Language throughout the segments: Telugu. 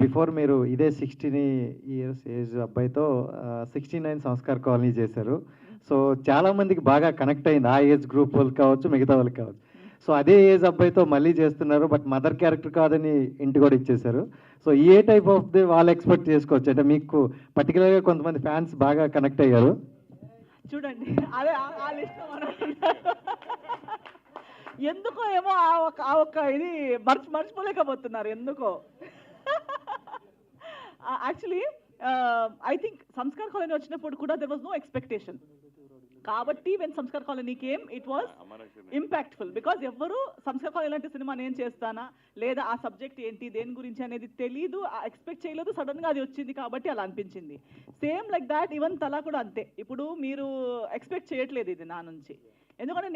బిఫోర్ మీరు ఇదే 16 ఇయర్స్ ఏజ్ అబ్బాయితో 69 సంస్కార్ కాలనీ చేశారు. సో చాలా మందికి బాగా కనెక్ట్ అయింది. ఆ ఏజ్ గ్రూప్ వాళ్ళకి కావచ్చు, మిగతా వాళ్ళకి కావచ్చు. సో అదే ఏజ్ అబ్బాయితో మళ్ళీ చేస్తున్నారు. బట్ మదర్ క్యారెక్టర్ కాదని ఇంటి కూడా ఇచ్చేశారు. So A type of the వాళ్ళు ఎక్స్పెక్ట్ చేసుకోవచ్చు అంటే మీకు పర్టికులర్గా కొంతమంది ఫ్యాన్స్ బాగా కనెక్ట్ అయ్యారు. చూడండి అదే ఆ లిస్ట్ ఎందుకో ఏమో ఆ ఒక్క ఇది మర్చిపోలేకపోతున్నారు ఎందుకో. Actually I think Sanskar colony వచ్చినప్పుడు కూడా దెర్ వాజ్ నో ఎక్స్పెక్టేషన్. కాబట్టి when Sanskar colony came it was impactful. Because ఎవరు సంస్కార్ కాలనీ లాంటి సినిమా నేను చేస్తానా లేదా ఆ సబ్జెక్ట్ ఏంటి దేని గురించి అనేది తెలీదు, ఎక్స్పెక్ట్ చేయలేదు, సడన్గా అది వచ్చింది కాబట్టి అలా అనిపించింది. సేమ్ లైక్ దాట్ ఈవెన్ తలా కూడా అంతే. ఇప్పుడు మీరు ఎక్స్పెక్ట్ చేయట్లేదు ఇది నా నుంచి, ఎందుకంటే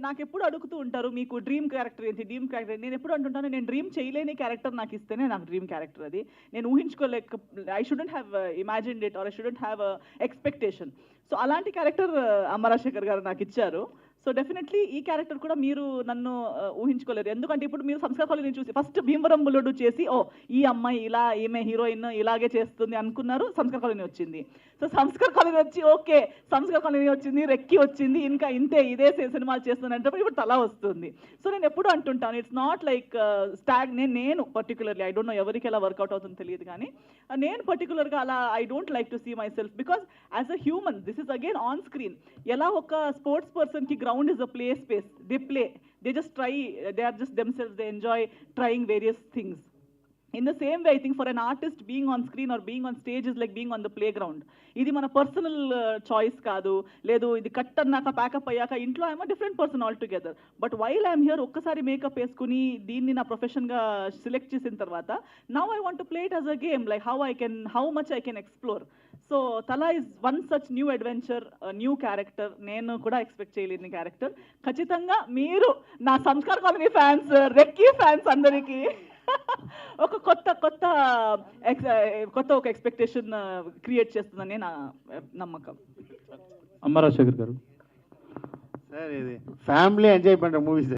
నాకు ఎప్పుడు అడుగుతూ ఉంటారు మీకు డ్రీమ్ క్యారెక్టర్ ఏంటి, డ్రీమ్ క్యారెక్టర్. నేను ఎప్పుడు అంటుంటాను నేను డ్రీమ్ చేయలేని క్యారెక్టర్ నాకు ఇస్తేనే నాకు డ్రీమ్ క్యారెక్టర్ అది. నేను ఊహించుకోలేక I shouldn't have imagined it or I shouldn't have expectation. So అలాంటి క్యారెక్టర్ అమరాశేఖర్ గారు నాకు ఇచ్చారు. సో డెఫినెట్లీ ఈ క్యారెక్టర్ కూడా మీరు నన్ను ఊహించుకోలేరు. ఎందుకంటే ఇప్పుడు మీరు సంస్కార్ కాలనీ చూసి ఫస్ట్ భీమవరం బుల్లుడు చేసి ఈ అమ్మాయి ఇలా ఈమె హీరోయిన్ ఇలాగే చేస్తుంది అనుకున్నారు. సంస్కార్ కాలనీ వచ్చింది. సో సంస్కార్ కాలనీ వచ్చి ఓకే సంస్కార్ కాలనీ వచ్చింది, రెక్కి వచ్చింది, ఇంకా ఇంతే ఇదే సినిమాలు చేస్తుందంటే ఇప్పుడు తలా వస్తుంది. సో నేను ఎప్పుడు అంటుంటాను ఇట్స్ నాట్ లైక్ స్టాగ్. నేను పర్టికులర్లీ ఐ డోంట్ నో ఎవరికి ఎలా వర్కౌట్ అవుతుందో తెలియదు, కానీ నేను పర్టికులర్గా అలా I don't like to see myself. Because as a human this is again on screen. ఎలా ఒక స్పోర్ట్స్ పర్సన్కి ground is a play space, they play, they just try, they are just themselves, they enjoy trying various things. In the same way I think for an artist being on screen or being on stage is like being on the playground. ఇది మన పర్సనల్ చాయిస్ కాదు, లేదు ఇది కట్ అన్నాక ప్యాకప్ అయ్యాక ఇంట్లో I'm a different person all together. But while I'm here ఒక్కసారి మేకప్ వేసుకుని దీన్ని నా ప్రొఫెషన్గా సెలెక్ట్ చేసిన తర్వాత now I want to play it as a game, like how much I can explore. So తలా is one such new adventure, new character. నేను కూడా ఎక్స్పెక్ట్ చేయలేని క్యారెక్టర్. ఖచ్చితంగా మీరు నా Sanskar colony fans, recce fans అందరికీ ఒక కొత్త ఒక ఎక్స్పెక్టేషన్ క్రియేట్ చేస్తుందని నా నమ్మకం. అమరాశేఖర్ గారు సార్ ఇది ఫ్యామిలీ ఎంజాయ్ பண்ணுற మూవీస్